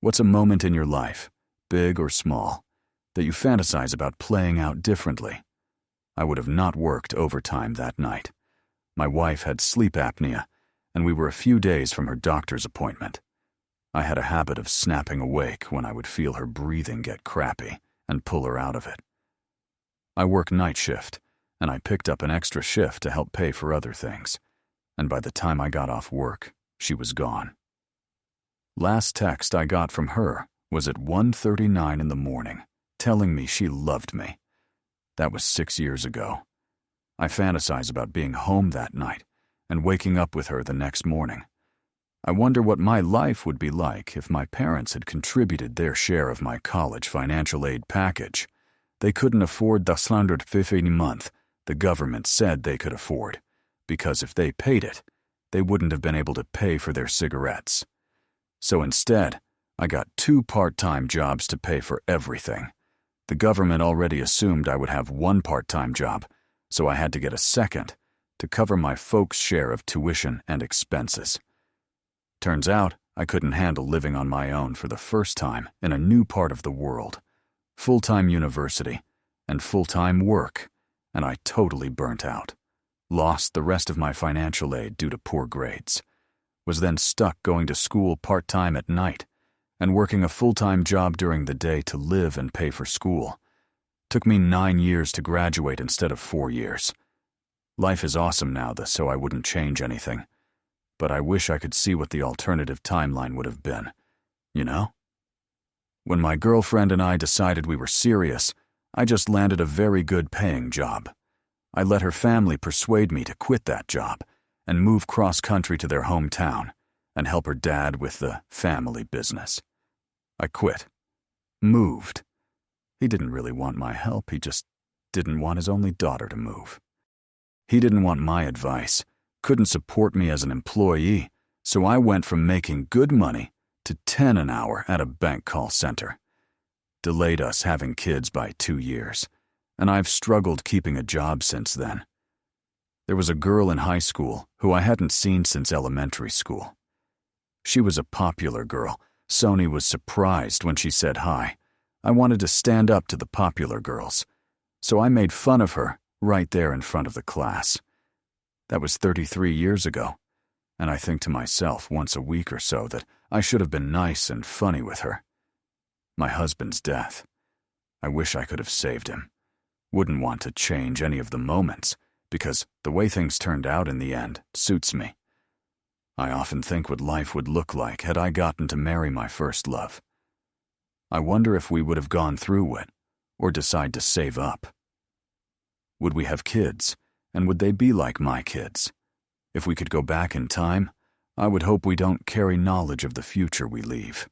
What's a moment in your life, big or small, that you fantasize about playing out differently? I would have not worked overtime that night. My wife had sleep apnea, and we were a few days from her doctor's appointment. I had a habit of snapping awake when I would feel her breathing get crappy and pull her out of it. I work night shift, and I picked up an extra shift to help pay for other things, and by the time I got off work, she was gone. Last text I got from her was at 1:39 in the morning, telling me she loved me. That was 6 years ago. I fantasize about being home that night and waking up with her the next morning. I wonder what my life would be like if my parents had contributed their share of my college financial aid package. They couldn't afford the $150 a month the government said they could afford, because if they paid it, they wouldn't have been able to pay for their cigarettes. So instead, I got 2 part-time jobs to pay for everything. The government already assumed I would have 1 part-time job, so I had to get a second to cover my folks' share of tuition and expenses. Turns out, I couldn't handle living on my own for the first time in a new part of the world. Full-time university and full-time work, and I totally burnt out. Lost the rest of my financial aid due to poor grades. Was then stuck going to school part-time at night and working a full-time job during the day to live and pay for school. Took me 9 years to graduate instead of 4 years. Life is awesome now, so I wouldn't change anything. But I wish I could see what the alternative timeline would have been. You know? When my girlfriend and I decided we were serious, I just landed a very good paying job. I let her family persuade me to quit that job and move cross-country to their hometown and help her dad with the family business. I quit. Moved. He didn't really want my help, he just didn't want his only daughter to move. He didn't want my advice, couldn't support me as an employee, so I went from making good money to $10 an hour at a bank call center. Delayed us having kids by 2 years, and I've struggled keeping a job since then. There was a girl in high school who I hadn't seen since elementary school. She was a popular girl. Sony was surprised when she said hi. I wanted to stand up to the popular girls, so I made fun of her right there in front of the class. That was 33 years ago, and I think to myself once a week or so that I should have been nice and funny with her. My husband's death. I wish I could have saved him. Wouldn't want to change any of the moments, because the way things turned out in the end suits me. I often think what life would look like had I gotten to marry my first love. I wonder if we would have gone through it, or decide to save up. Would we have kids, and would they be like my kids? If we could go back in time, I would hope we don't carry knowledge of the future we leave.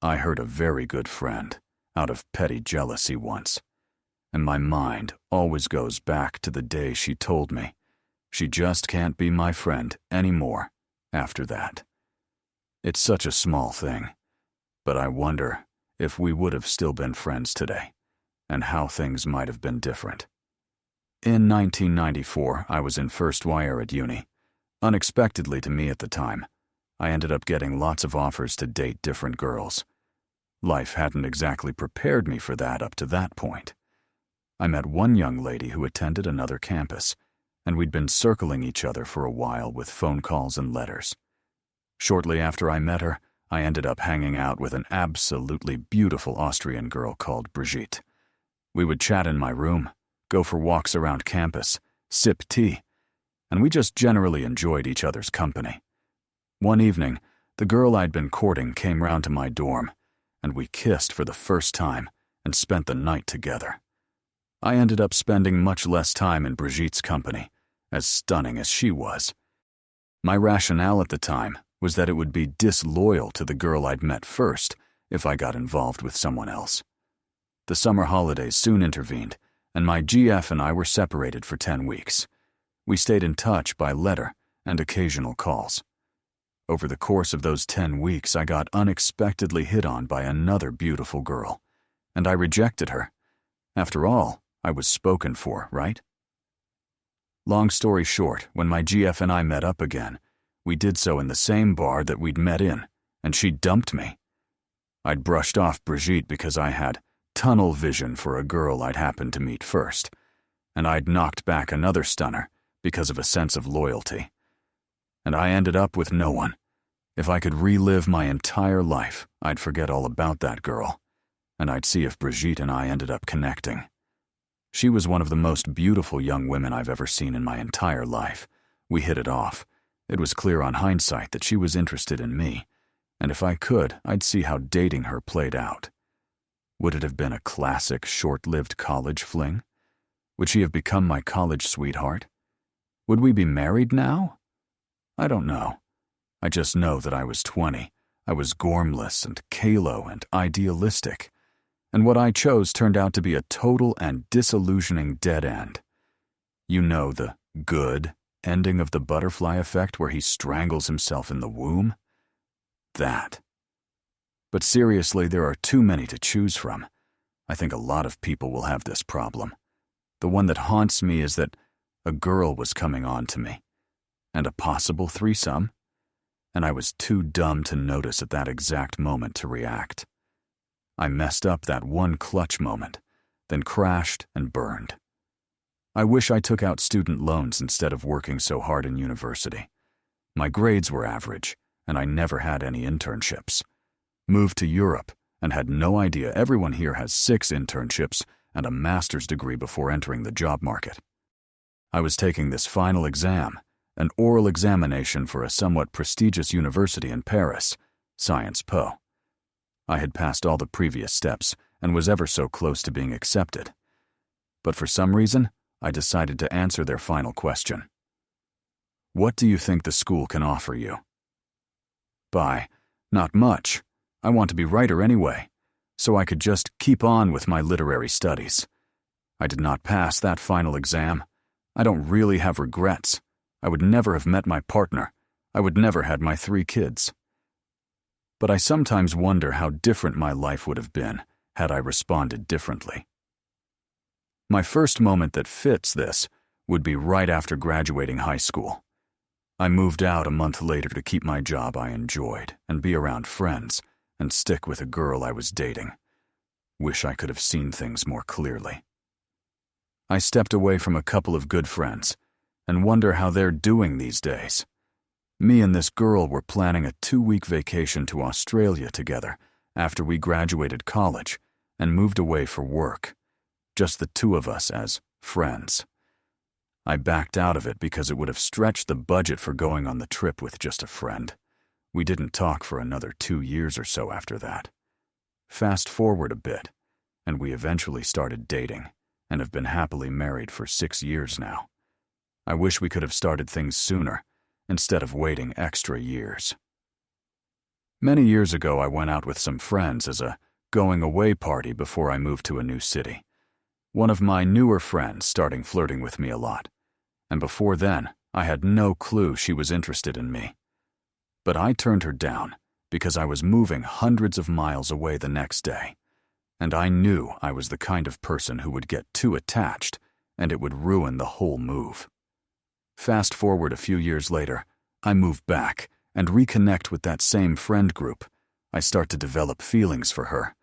I hurt a very good friend out of petty jealousy once, and my mind always goes back to the day she told me she just can't be my friend anymore after that. It's such a small thing, but I wonder if we would have still been friends today, and how things might have been different. In 1994, I was in first wire at uni. Unexpectedly to me at the time, I ended up getting lots of offers to date different girls. Life hadn't exactly prepared me for that up to that point. I met one young lady who attended another campus, and we'd been circling each other for a while with phone calls and letters. Shortly after I met her, I ended up hanging out with an absolutely beautiful Austrian girl called Brigitte. We would chat in my room, go for walks around campus, sip tea, and we just generally enjoyed each other's company. One evening, the girl I'd been courting came round to my dorm, and we kissed for the first time and spent the night together. I ended up spending much less time in Brigitte's company, as stunning as she was. My rationale at the time was that it would be disloyal to the girl I'd met first if I got involved with someone else. The summer holidays soon intervened, and my GF and I were separated for 10 weeks. We stayed in touch by letter and occasional calls. Over the course of those 10 weeks, I got unexpectedly hit on by another beautiful girl, and I rejected her. After all, I was spoken for, right? Long story short, when my GF and I met up again, we did so in the same bar that we'd met in, and she dumped me. I'd brushed off Brigitte because I had tunnel vision for a girl I'd happened to meet first, and I'd knocked back another stunner because of a sense of loyalty. And I ended up with no one. If I could relive my entire life, I'd forget all about that girl, and I'd see if Brigitte and I ended up connecting. She was one of the most beautiful young women I've ever seen in my entire life. We hit it off. It was clear on hindsight that she was interested in me, and if I could, I'd see how dating her played out. Would it have been a classic, short-lived college fling? Would she have become my college sweetheart? Would we be married now? I don't know. I just know that I was 20. I was gormless and calo and idealistic, and what I chose turned out to be a total and disillusioning dead end. You know, the good ending of the butterfly effect where he strangles himself in the womb? That. But seriously, there are too many to choose from. I think a lot of people will have this problem. The one that haunts me is that a girl was coming on to me, and a possible threesome, and I was too dumb to notice at that exact moment to react. I messed up that one clutch moment, then crashed and burned. I wish I took out student loans instead of working so hard in university. My grades were average, and I never had any internships. Moved to Europe and had no idea everyone here has 6 internships and a master's degree before entering the job market. I was taking this final exam, an oral examination for a somewhat prestigious university in Paris, Sciences Po. I had passed all the previous steps and was ever so close to being accepted. But for some reason, I decided to answer their final question. What do you think the school can offer you? Not much. I want to be writer anyway, so I could just keep on with my literary studies. I did not pass that final exam. I don't really have regrets. I would never have met my partner. I would never had my 3 kids. But I sometimes wonder how different my life would have been had I responded differently. My first moment that fits this would be right after graduating high school. I moved out a month later to keep my job I enjoyed and be around friends and stick with a girl I was dating. Wish I could have seen things more clearly. I stepped away from a couple of good friends and wonder how they're doing these days. Me and this girl were planning a 2-week vacation to Australia together after we graduated college and moved away for work. Just the 2 of us as friends. I backed out of it because it would have stretched the budget for going on the trip with just a friend. We didn't talk for another 2 years or so after that. Fast forward a bit, and we eventually started dating and have been happily married for 6 years now. I wish we could have started things sooner instead of waiting extra years. Many years ago, I went out with some friends as a going-away party before I moved to a new city. One of my newer friends starting flirting with me a lot, and before then, I had no clue she was interested in me. But I turned her down because I was moving hundreds of miles away the next day, and I knew I was the kind of person who would get too attached, and it would ruin the whole move. Fast forward a few years later, I move back and reconnect with that same friend group. I start to develop feelings for her,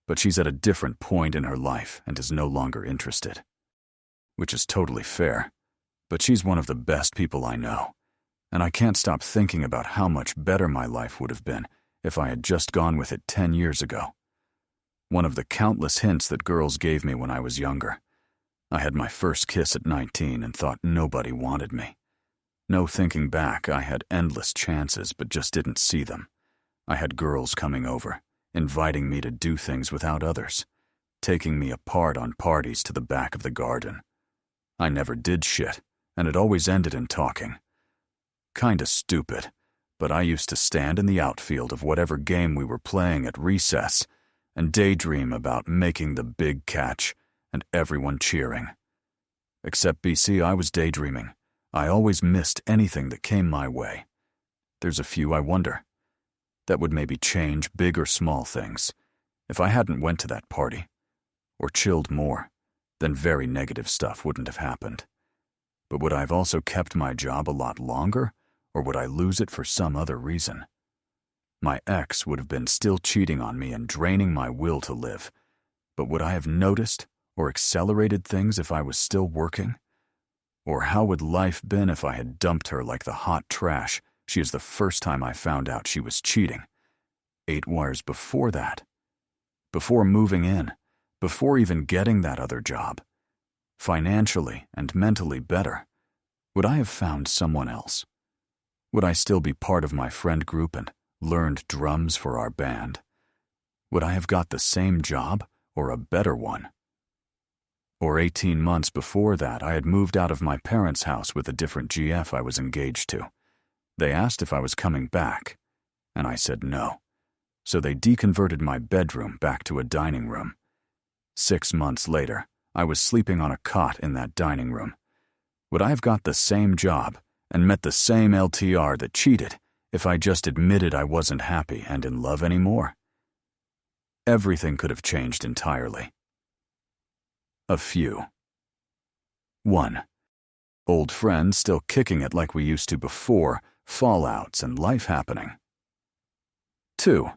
but she's at a different point in her life and is no longer interested. Which is totally fair, but she's one of the best people I know, and I can't stop thinking about how much better my life would have been if I had just gone with it 10 years ago. One of the countless hints that girls gave me when I was younger. I had my first kiss at 19 and thought nobody wanted me. No thinking back, I had endless chances but just didn't see them. I had girls coming over, inviting me to do things without others, taking me apart on parties to the back of the garden. I never did shit, and it always ended in talking. Kinda stupid, but I used to stand in the outfield of whatever game we were playing at recess and daydream about making the big catch and everyone cheering. Except BC, I was daydreaming. I always missed anything that came my way. There's a few I wonder. That would maybe change big or small things. If I hadn't went to that party, or chilled more, then very negative stuff wouldn't have happened. But would I have also kept my job a lot longer, or would I lose it for some other reason? My ex would have been still cheating on me and draining my will to live. But would I have noticed or accelerated things if I was still working? Or how would life been if I had dumped her like the hot trash she is the first time I found out she was cheating? 8 years before that. Before moving in. Before even getting that other job. Financially and mentally better. Would I have found someone else? Would I still be part of my friend group and learned drums for our band? Would I have got the same job or a better one? Or 18 months before that, I had moved out of my parents' house with a different GF I was engaged to. They asked if I was coming back, and I said no. So they deconverted my bedroom back to a dining room. 6 months later, I was sleeping on a cot in that dining room. Would I have got the same job and met the same LTR that cheated if I just admitted I wasn't happy and in love anymore? Everything could have changed entirely. A few. 1. Old friends still kicking it like we used to before, fallouts and life happening. 2.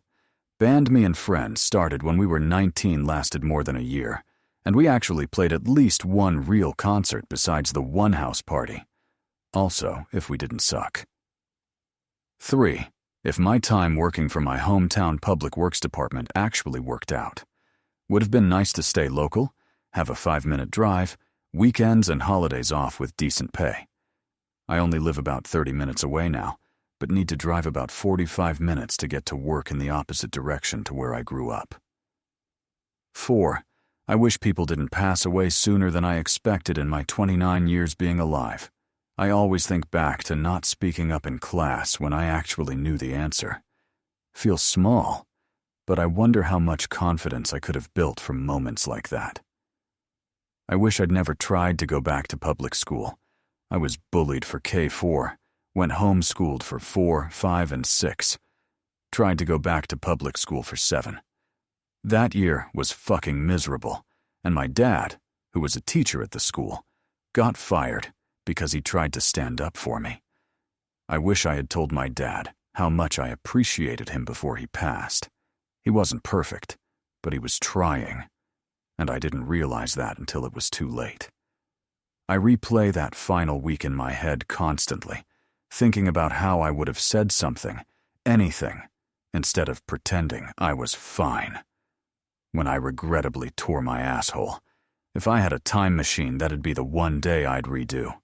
Band me and friends started when we were 19, lasted more than a year, and we actually played at least one real concert besides the one house party. Also, if we didn't suck. 3. If my time working for my hometown public works department actually worked out. Would have been nice to stay local, have a 5-minute drive, weekends and holidays off with decent pay. I only live about 30 minutes away now, but need to drive about 45 minutes to get to work in the opposite direction to where I grew up. 4. I wish people didn't pass away sooner than I expected in my 29 years being alive. I always think back to not speaking up in class when I actually knew the answer. Feel small, but I wonder how much confidence I could have built from moments like that. I wish I'd never tried to go back to public school. I was bullied for K4, went homeschooled for 4, 5, and 6. Tried to go back to public school for 7. That year was fucking miserable, and my dad, who was a teacher at the school, got fired because he tried to stand up for me. I wish I had told my dad how much I appreciated him before he passed. He wasn't perfect, but he was trying, and I didn't realize that until it was too late. I replay that final week in my head constantly, thinking about how I would have said something, anything, instead of pretending I was fine. When I regrettably tore my asshole, if I had a time machine, that'd be the one day I'd redo.